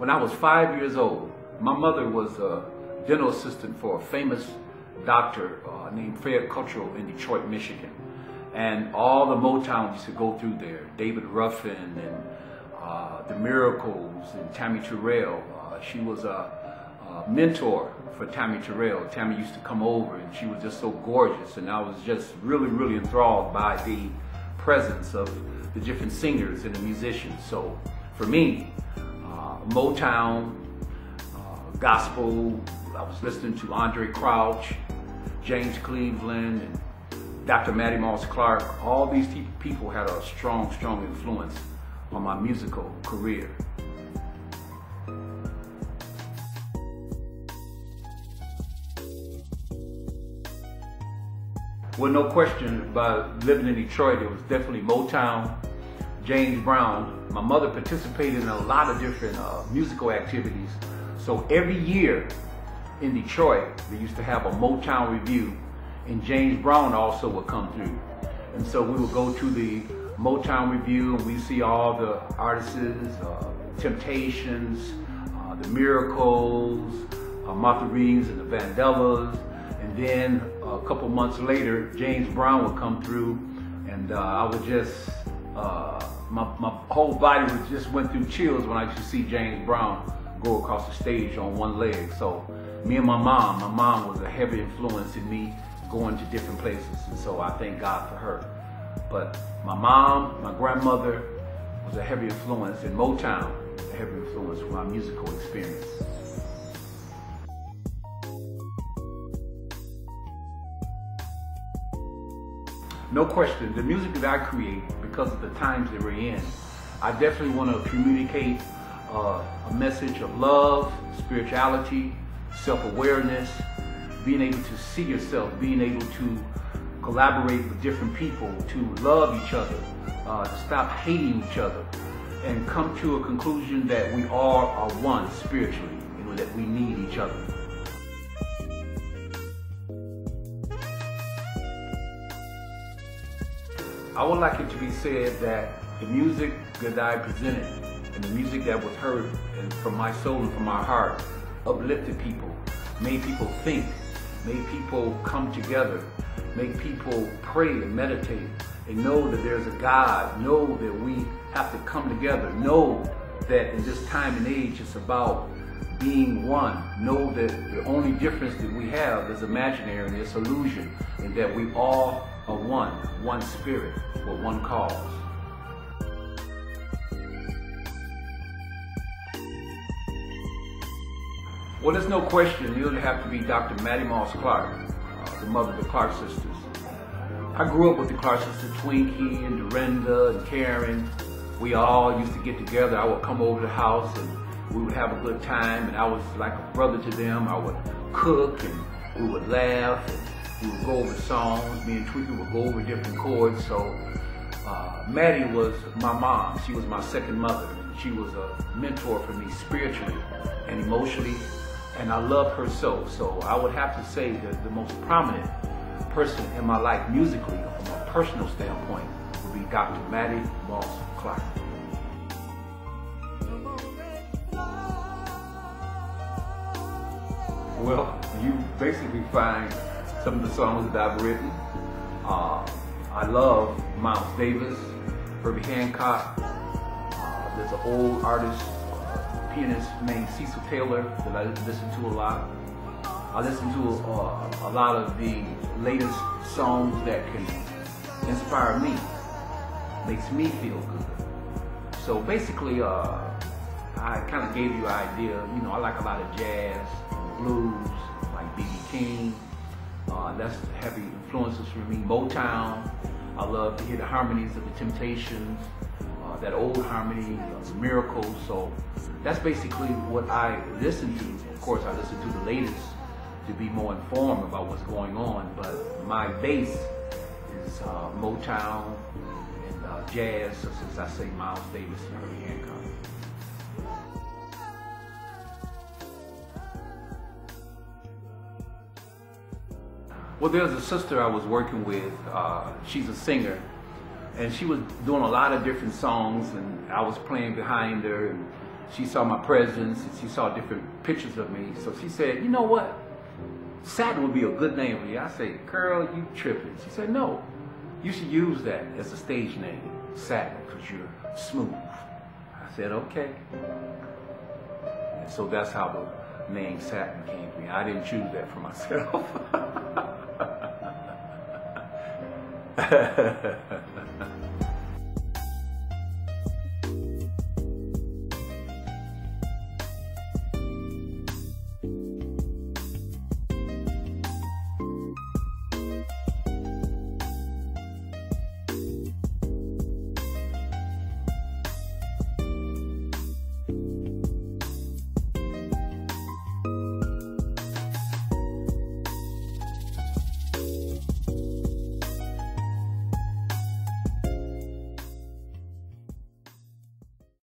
When I was 5 years old, my mother was a dental assistant for a famous doctor named Fred Cuttrell in Detroit, Michigan. And all the Motown used to go through there. David Ruffin and The Miracles and Tammy Terrell. She was a mentor for Tammy Terrell. Tammy used to come over and she was just so gorgeous, and I was just really enthralled by the presence of the different singers and the musicians. So for me, Motown, gospel, I was listening to Andre Crouch, James Cleveland, and Dr. Mattie Moss Clark. All these people had a strong influence on my musical career. Well, no question about living in Detroit, it was definitely Motown, James Brown. My mother participated in a lot of different musical activities. So every year in Detroit, they used to have a Motown review, and James Brown also would come through. And so we would go to the Motown review and we see all the artists, Temptations, the Miracles, Martha Reeves and the Vandellas. And then a couple months later, James Brown would come through, and I would just, my whole body just went through chills when I used to see James Brown go across the stage on one leg. So me and my mom was a heavy influence in me going to different places, and so I thank God for her. But my mom, my grandmother was a heavy influence, and Motown was a heavy influence for my musical experience. No question, the music that I create, because of the times that we're in, I definitely want to communicate a message of love, spirituality, self-awareness, being able to see yourself, being able to collaborate with different people, to love each other, to stop hating each other, and come to a conclusion that we all are one spiritually, and that we need each other. I would like it to be said that the music that I presented and the music that was heard and from my soul and from my heart uplifted people, made people think, made people come together, make people pray and meditate and know that there's a God, know that we have to come together, know that in this time and age it's about being one, know that the only difference that we have is imaginary and it's illusion, and that we all are one spirit with one cause. Well, there's no question it would have to be Dr. Mattie Moss Clark, the mother of the Clark sisters. I grew up with the Clark sisters, Twinkie and Dorinda and Karen. We all used to get together. I would come over to the house and we would have a good time, and I was like a brother to them. I would cook and we would laugh and we would go over songs. Me and Twinkie would go over different chords. So Mattie was my mom. She was my second mother. She was a mentor for me spiritually and emotionally, and I love her so. So I would have to say that the most prominent person in my life musically, from a personal standpoint, would be Dr. Mattie Moss Clark. Well, you basically find some of the songs that I've written. I love Miles Davis, Herbie Hancock. There's an old artist, pianist named Cecil Taylor that I listen to a lot. I listen to a lot of the latest songs that can inspire me, makes me feel good. So basically, I kind of gave you an idea. You know, I like a lot of jazz, blues, like B.B. King. That's heavy influences for me. Motown. I love to hear the harmonies of the Temptations, that old harmony, the Miracles. So that's basically what I listen to. Of course, I listen to the latest to be more informed about what's going on, but my base is Motown and jazz, so since I say Miles Davis and Herbie Hancock. Well, there's a sister I was working with. She's a singer, and she was doing a lot of different songs, and I was playing behind her, and she saw my presence, and she saw different pictures of me. So she said, you know what? Satin would be a good name for you. I said, girl, you tripping. She said, no, you should use that as a stage name, Satin, because you're smooth. I said, okay. And so that's how the name Satin came to me. I didn't choose that for myself.